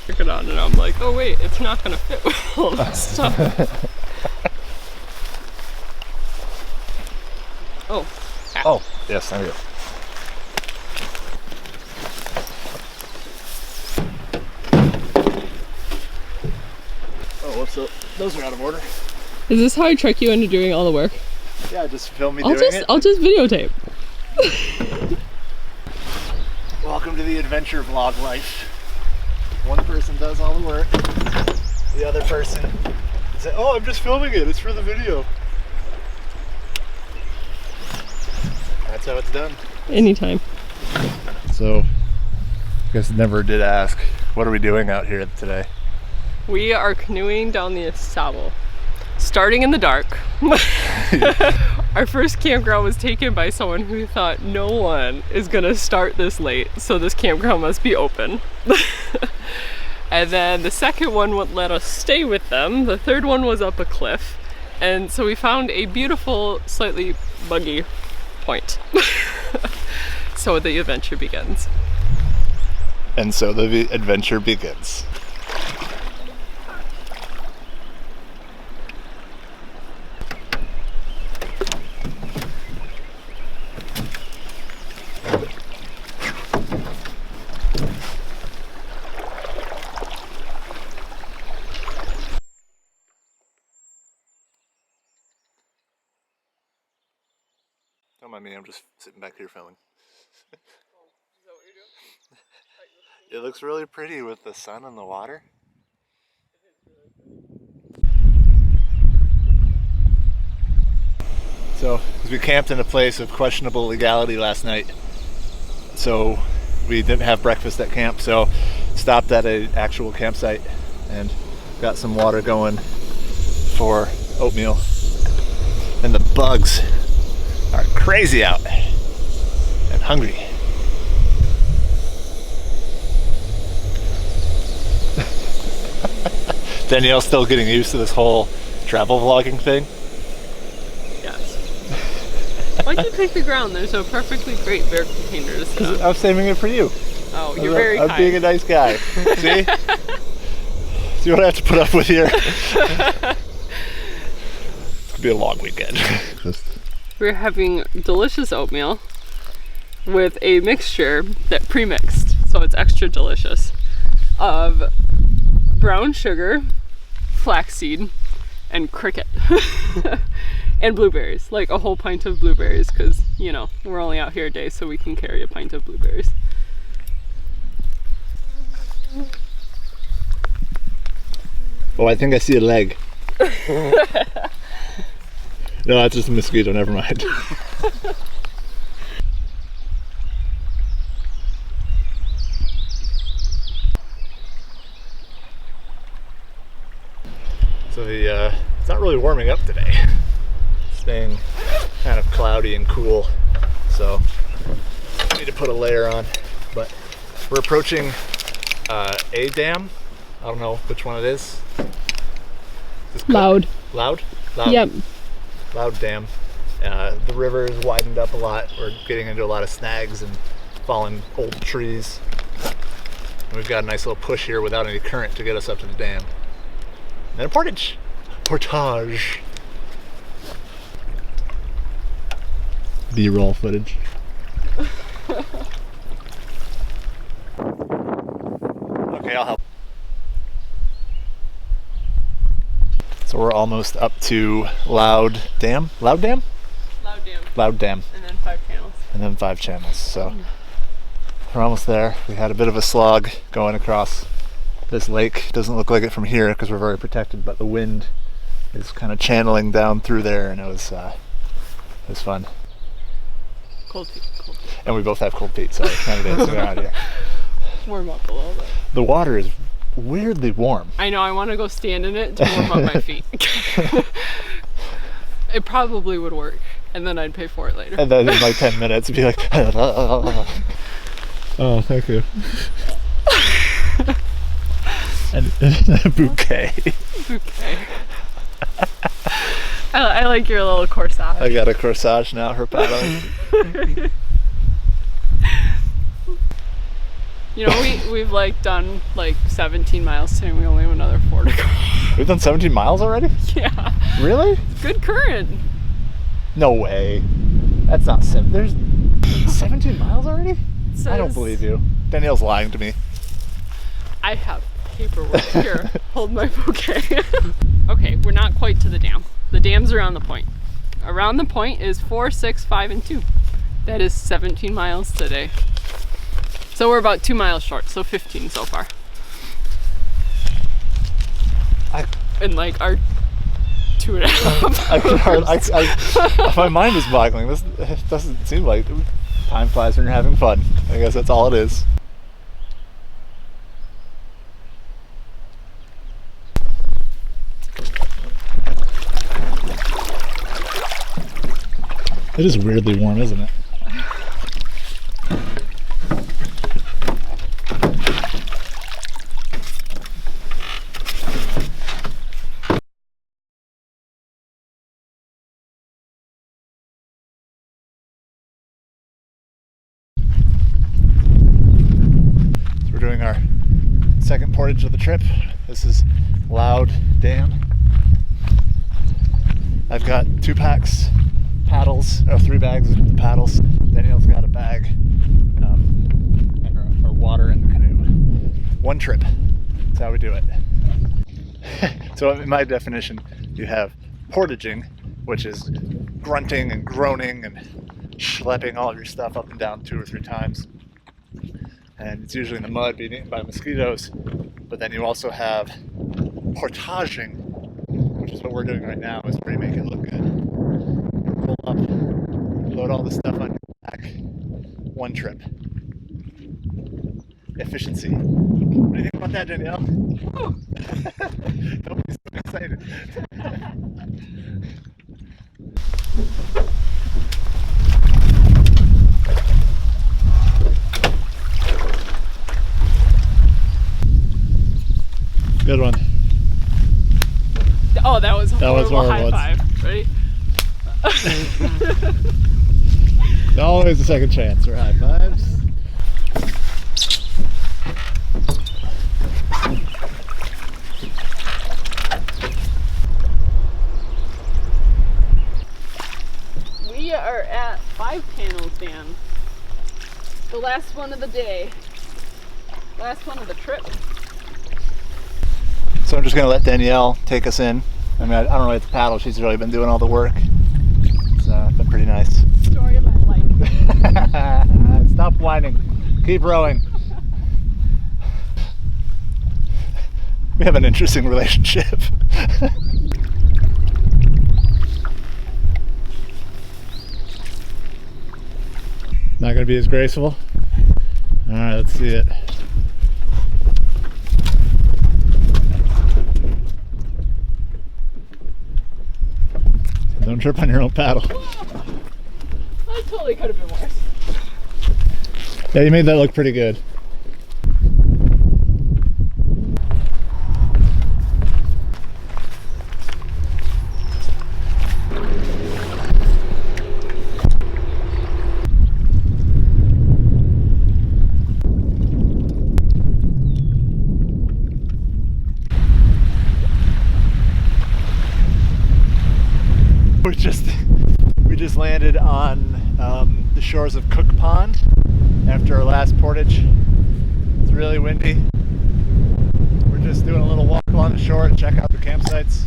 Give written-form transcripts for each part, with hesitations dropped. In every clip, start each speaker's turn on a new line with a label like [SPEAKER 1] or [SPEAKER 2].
[SPEAKER 1] Took it on and I'm like, oh wait, it's not gonna fit with all this stuff. Oh. Ah.
[SPEAKER 2] Oh, yes, there we go. Oh, whoops, those are out of order.
[SPEAKER 1] Is this how I trick you into doing all the work?
[SPEAKER 2] Yeah, just film me
[SPEAKER 1] I'll just videotape.
[SPEAKER 2] Welcome to the adventure vlog life. One person does all the work. The other person says, oh, I'm just filming it. It's for the video. That's how it's done.
[SPEAKER 1] Anytime.
[SPEAKER 2] So, I guess never did ask, what are we doing out here today?
[SPEAKER 1] We are canoeing down the AuSable, starting in the dark. Our first campground was taken by someone who thought no one is gonna start this late, so this campground must be open. And then the second one wouldn't let us stay with them. The third one was up a cliff. And so we found a beautiful, slightly buggy point. So the adventure begins.
[SPEAKER 2] And so the adventure begins. Don't mind me, I'm just sitting back here filming.
[SPEAKER 1] Oh, is that what you're doing?
[SPEAKER 2] It looks really pretty with the sun and the water. So, because we camped in a place of questionable legality last night, so we didn't have breakfast at camp, so stopped at an actual campsite and got some water going for oatmeal. And the bugs are crazy out and hungry. Danielle's still getting used to this whole travel vlogging thing.
[SPEAKER 1] Yes. Why'd you pick the ground? There's a perfectly great bear container to sit on.
[SPEAKER 2] I'm saving it for you.
[SPEAKER 1] Oh, you're very kind.
[SPEAKER 2] I'm being a nice guy. See? See what I have to put up with here? It's gonna be a long weekend.
[SPEAKER 1] We're having delicious oatmeal with a mixture that pre-mixed, so it's extra delicious, of brown sugar, flaxseed, and cricket. And blueberries, like a whole pint of blueberries, because, you know, we're only out here a day, so we can carry a pint of blueberries.
[SPEAKER 2] Oh, I think I see a leg. No, that's just a mosquito, never mind. So it's not really warming up today. It's staying kind of cloudy and cool, so I need to put a layer on. But we're approaching a dam. I don't know which one it is.
[SPEAKER 1] Loud.
[SPEAKER 2] Loud? Loud.
[SPEAKER 1] Yep.
[SPEAKER 2] Loud Dam. The river is widened up a lot. We're getting into a lot of snags and fallen old trees. And we've got a nice little push here without any current to get us up to the dam. And then a portage. Portage. B-roll footage. Okay, I'll help. So we're almost up to Loud Dam? Loud Dam?
[SPEAKER 1] Loud Dam.
[SPEAKER 2] Loud Dam.
[SPEAKER 1] And then 5 channels.
[SPEAKER 2] And then 5 channels. So we're almost there. We had a bit of a slog going across this lake. Doesn't look like it from here because we're very protected, but the wind is kind of channeling down through there, and it was fun.
[SPEAKER 1] Cold feet. Cold feet.
[SPEAKER 2] And we both have cold feet, so it's kind of dancing around here.
[SPEAKER 1] Warm up a little bit.
[SPEAKER 2] The water is weirdly warm.
[SPEAKER 1] I know, I want to go stand in it to warm up my feet. It probably would work, and then I'd pay for it later.
[SPEAKER 2] And then in like 10 minutes, it'd be like, oh, thank you. And a bouquet.
[SPEAKER 1] Bouquet. I like your little corsage.
[SPEAKER 2] I got a corsage now for paddling.
[SPEAKER 1] You know, we've like done like 17 miles today and we only have another 4 to go.
[SPEAKER 2] We've done 17 miles already?
[SPEAKER 1] Yeah.
[SPEAKER 2] Really?
[SPEAKER 1] Good current.
[SPEAKER 2] No way. That's not there's 17 miles already? I don't believe you. Danielle's lying to me.
[SPEAKER 1] I have paperwork here. Hold my bouquet. Okay, we're not quite to the dam. The dam's around the point. Around the point is 4, 6, 5, and 2. That is 17 miles today. So we're about 2 miles short, so 15 so far. And like our 2.5 hours.
[SPEAKER 2] My mind is boggling. This doesn't seem like time flies when you're having fun. I guess that's all it is. It is weirdly warm, isn't it? So we're doing our second portage of the trip. This is Loud Dam. I've got 2 packs paddles, 3 bags of paddles. Danielle's got a bag and our water in the canoe. One trip. That's how we do it. So in my definition, you have portaging, which is grunting and groaning and schlepping all of your stuff up and down 2 or 3 times. And it's usually in the mud, being eaten by mosquitoes. But then you also have portaging, which is what we're doing right now, is where you make it look good. Pull up, load all the stuff on your back, one trip. Efficiency. What do you think about that, Danielle? Don't be so excited. Good one.
[SPEAKER 1] Oh, that was horrible. High
[SPEAKER 2] once.
[SPEAKER 1] five, right?
[SPEAKER 2] Always a second chance for high fives.
[SPEAKER 1] We are at 5 Panels Dam. The last one of the day. Last one of the trip.
[SPEAKER 2] So I'm just going to let Danielle take us in. I mean, I don't really have to paddle. She's really been doing all the work. It's been pretty nice.
[SPEAKER 1] Story of my life.
[SPEAKER 2] Stop whining. Keep rowing. We have an interesting relationship. Not going to be as graceful? All right, let's see it. Don't trip on your own paddle.
[SPEAKER 1] That totally could have been worse.
[SPEAKER 2] Yeah, you made that look pretty good. We just landed on the shores of Cooke Pond after our last portage. It's really windy. We're just doing a little walk along the shore to check out the campsites.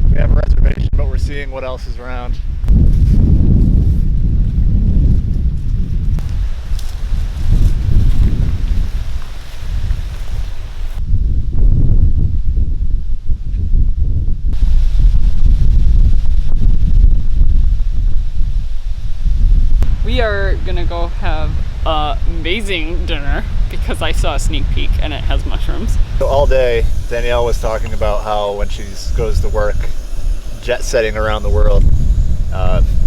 [SPEAKER 2] We have a reservation, but we're seeing what else is around.
[SPEAKER 1] We are gonna go have an amazing dinner because I saw a sneak peek and it has mushrooms.
[SPEAKER 2] So all day, Danielle was talking about how when she goes to work, jet setting around the world,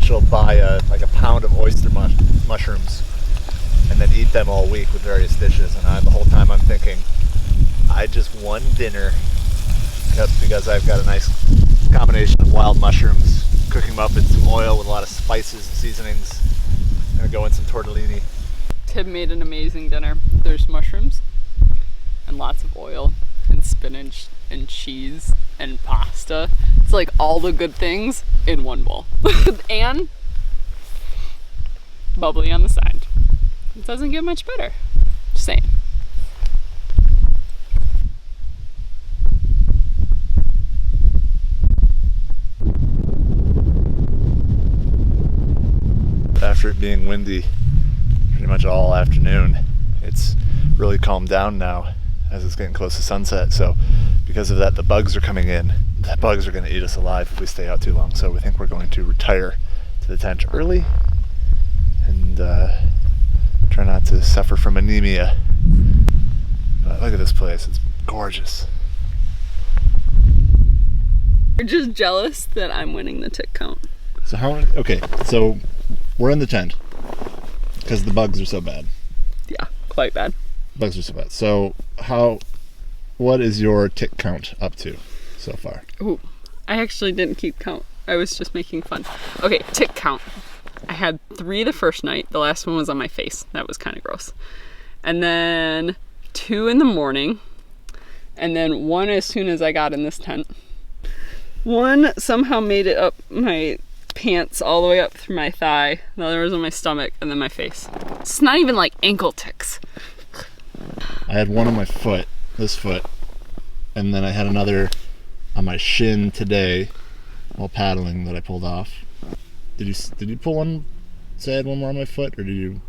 [SPEAKER 2] she'll buy like a pound of oyster mushrooms and then eat them all week with various dishes. And the whole time I'm thinking, I just won dinner. That's because I've got a nice combination of wild mushrooms, cooking them up in some oil with a lot of spices and seasonings. I'm gonna go in some tortellini.
[SPEAKER 1] Tib made an amazing dinner. There's mushrooms and lots of oil and spinach and cheese and pasta. It's like all the good things in one bowl. And bubbly on the side. It doesn't get much better. Just saying.
[SPEAKER 2] After it being windy pretty much all afternoon, it's really calmed down now as it's getting close to sunset. So because of that, the bugs are coming in. The bugs are going to eat us alive if we stay out too long. So we think we're going to retire to the tent early and try not to suffer from anemia. But look at this place, it's gorgeous.
[SPEAKER 1] You're just jealous that I'm winning the tick count.
[SPEAKER 2] So okay, so we're in the tent because the bugs are so bad.
[SPEAKER 1] Yeah, quite bad.
[SPEAKER 2] Bugs are so bad. So what is your tick count up to so far?
[SPEAKER 1] Ooh, I actually didn't keep count. I was just making fun. Okay, tick count. I had 3 the first night. The last one was on my face. That was kind of gross. And then 2 in the morning. And then 1 as soon as I got in this tent. 1 somehow made it up my pants all the way up through my thigh. The other was on my stomach and then my face. It's not even like ankle ticks.
[SPEAKER 2] I had 1 on my foot, this foot, and then I had another on my shin today while paddling that I pulled off. Did you pull one? Say I had 1 more on my foot, or did you?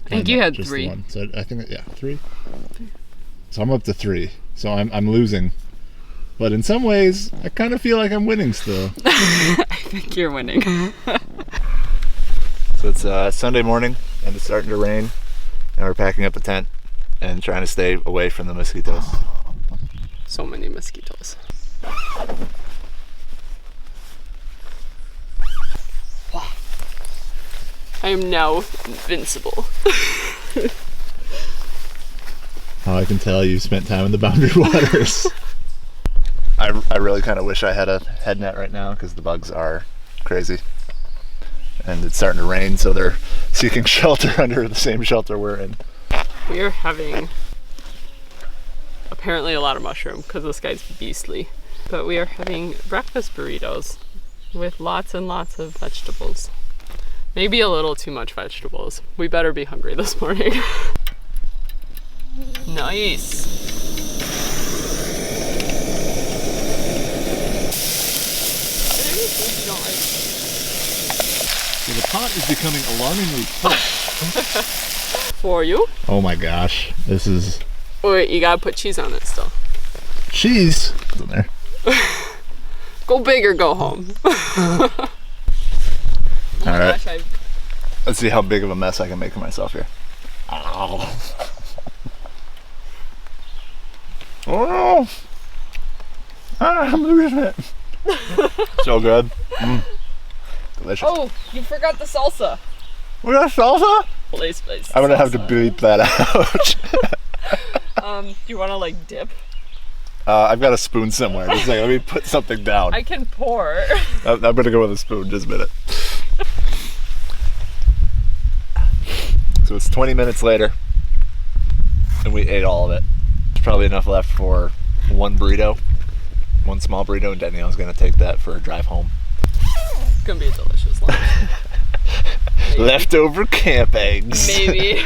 [SPEAKER 1] I think you had
[SPEAKER 2] just
[SPEAKER 1] 3.
[SPEAKER 2] The one? So I think 3. So I'm up to 3. So I'm losing, but in some ways I kind of feel like I'm winning still.
[SPEAKER 1] I think you're winning.
[SPEAKER 2] So it's Sunday morning and it's starting to rain, and we're packing up the tent and trying to stay away from the mosquitoes.
[SPEAKER 1] So many mosquitoes. Wow. I am now invincible.
[SPEAKER 2] Oh, I can tell you spent time in the Boundary Waters. I really kind of wish I had a head net right now because the bugs are crazy. And it's starting to rain, so they're seeking shelter under the same shelter we're in.
[SPEAKER 1] We are having apparently a lot of mushroom because this guy's beastly. But we are having breakfast burritos with lots and lots of vegetables. Maybe a little too much vegetables. We better be hungry this morning. Nice.
[SPEAKER 2] So the pot is becoming alarmingly hot.
[SPEAKER 1] For you?
[SPEAKER 2] Oh my gosh, this is...
[SPEAKER 1] Wait, you gotta put cheese on it still.
[SPEAKER 2] Cheese? It's in there.
[SPEAKER 1] Go big or go home. Oh my
[SPEAKER 2] Alright.
[SPEAKER 1] gosh,
[SPEAKER 2] Let's see how big of a mess I can make of myself here. Ow. Oh no! I'm losing it. So good. Delicious.
[SPEAKER 1] Oh, you forgot the salsa.
[SPEAKER 2] We got salsa?
[SPEAKER 1] Please.
[SPEAKER 2] I'm gonna have to bleep that out.
[SPEAKER 1] Do you wanna like dip?
[SPEAKER 2] I've got a spoon somewhere. Just like, let me put something down.
[SPEAKER 1] I can pour.
[SPEAKER 2] I'm gonna go with a spoon, just a minute. So it's 20 minutes later, and we ate all of it. There's probably enough left for 1 burrito, 1 small burrito, and Danielle's gonna take that for a drive home.
[SPEAKER 1] It's gonna be a delicious lunch.
[SPEAKER 2] Leftover camp eggs.
[SPEAKER 1] Maybe.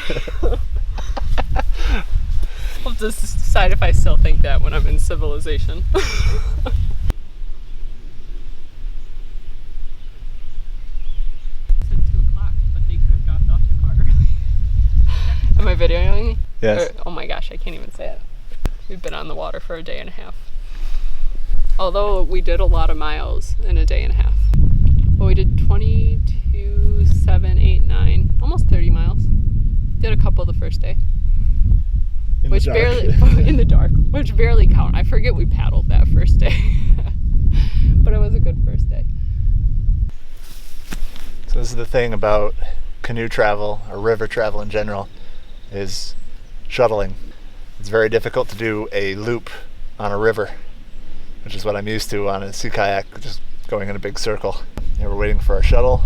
[SPEAKER 1] I'll just decide if I still think that when I'm in civilization. It's at 2:00, but they could have dropped off the car early. Am I videoing?
[SPEAKER 2] Yes.
[SPEAKER 1] Oh my gosh, I can't even say it. We've been on the water for a day and a half. Although we did a lot of miles in a day and a half. Well, we did 22, 7, 8, 9, almost 30 miles. Did a couple the first day. Which barely, in the dark, which barely count. I forget we paddled that first day. But it was a good first day.
[SPEAKER 2] So this is the thing about canoe travel, or river travel in general, is shuttling. It's very difficult to do a loop on a river, which is what I'm used to on a sea kayak, just going in a big circle. Yeah, we're waiting for our shuttle.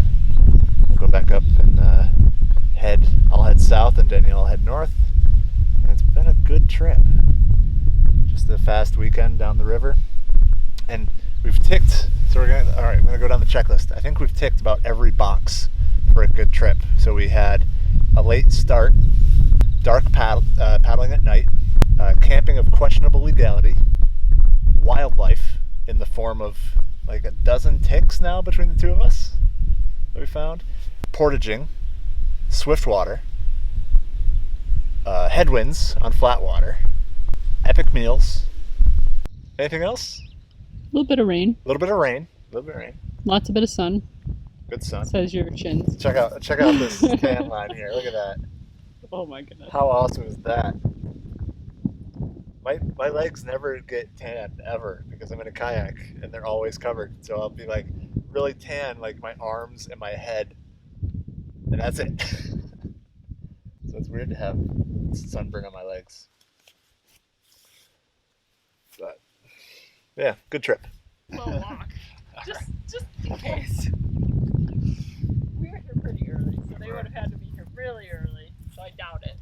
[SPEAKER 2] We'll go back up and I'll head south and Danielle will head north. And it's been a good trip. Just a fast weekend down the river. And we've ticked, so we're gonna go down the checklist. I think we've ticked about every box for a good trip. So we had a late start, dark paddling at night, camping of questionable legality, wildlife in the form of like a dozen ticks now between the two of us that we found, portaging, swift water, headwinds on flat water, epic meals. Anything else?
[SPEAKER 3] A little bit of rain.
[SPEAKER 2] A little bit of rain.
[SPEAKER 3] Lots of bit of sun.
[SPEAKER 2] Good sun.
[SPEAKER 3] Says your chins.
[SPEAKER 2] Check out this tan line here. Look at that.
[SPEAKER 3] Oh my goodness.
[SPEAKER 2] How awesome is that? My legs never get tan ever because I'm in a kayak and they're always covered. So I'll be like really tan, like my arms and my head, and that's it. So it's weird to have sunburn on my legs. But yeah, good trip.
[SPEAKER 1] Slow walk. Just in case. We were here pretty early, so they would have had to be here really early. So I doubt it.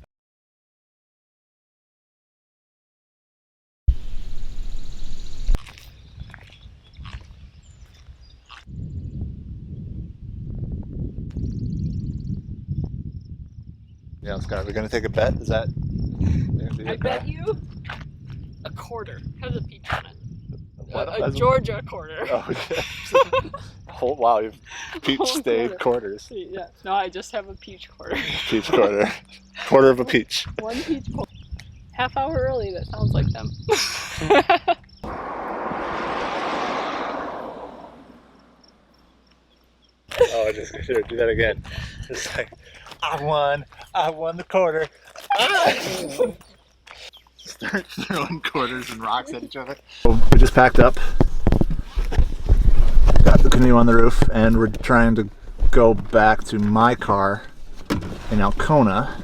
[SPEAKER 2] Yeah, Scott, we're gonna take a bet. Is that?
[SPEAKER 1] I bet you a quarter has a peach on it.
[SPEAKER 2] What?
[SPEAKER 1] A Georgia quarter.
[SPEAKER 2] Oh, okay. Oh, wow, you've peach
[SPEAKER 1] Whole
[SPEAKER 2] stayed
[SPEAKER 1] quarter.
[SPEAKER 2] quarters.
[SPEAKER 1] Yeah. No, I just have a peach quarter.
[SPEAKER 2] Peach quarter. Quarter of a peach.
[SPEAKER 1] One peach quarter. Half hour early, that sounds like them.
[SPEAKER 2] Oh, I just should do that again. Just like, I won the quarter. Start throwing quarters and rocks at each other. We just packed up, got the canoe on the roof, and we're trying to go back to my car in Alcona.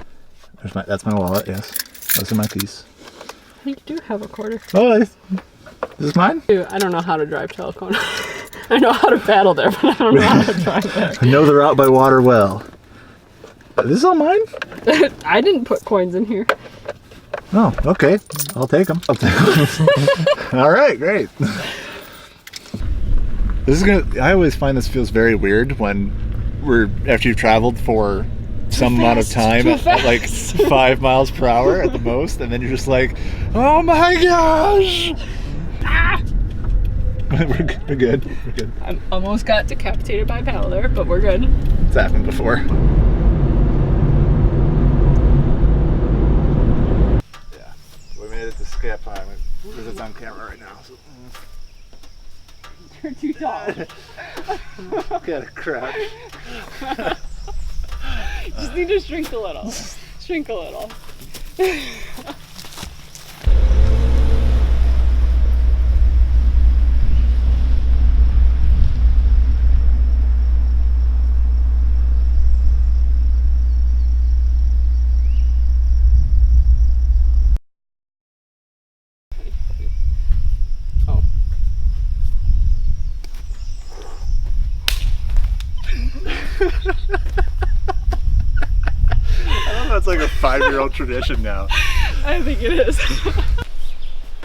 [SPEAKER 2] That's my wallet, yes. Those are my keys.
[SPEAKER 1] You do have a quarter.
[SPEAKER 2] Oh, is this mine?
[SPEAKER 1] I don't know how to drive to Alcona. I know how to paddle there, but I don't know how to drive there.
[SPEAKER 2] I know the route by water well. Is this all mine?
[SPEAKER 1] I didn't put coins in here.
[SPEAKER 2] Oh, okay. I'll take them. All right, great. I always find this feels very weird when after you've traveled for some amount of time at like 5 miles per hour at the most, and then you're just like, oh my gosh!
[SPEAKER 1] Ah!
[SPEAKER 2] We're good.
[SPEAKER 1] I almost got decapitated by a paddle there, but we're good.
[SPEAKER 2] It's happened before. Yeah, we made it to Skip. Because it's on camera right now. So.
[SPEAKER 1] You're too tall.
[SPEAKER 2] Gotta crouch.
[SPEAKER 1] Just need to shrink a little. Shrink a little. Oh.
[SPEAKER 2] That's like a 5-year-old tradition now.
[SPEAKER 1] I think it is.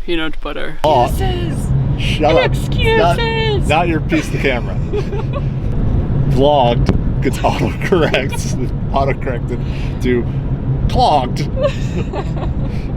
[SPEAKER 1] Peanut butter.
[SPEAKER 2] Oh,
[SPEAKER 1] Excuses!
[SPEAKER 2] shut up.
[SPEAKER 1] Excuses!
[SPEAKER 2] Not your piece of camera. Vlogged gets autocorrected to clogged.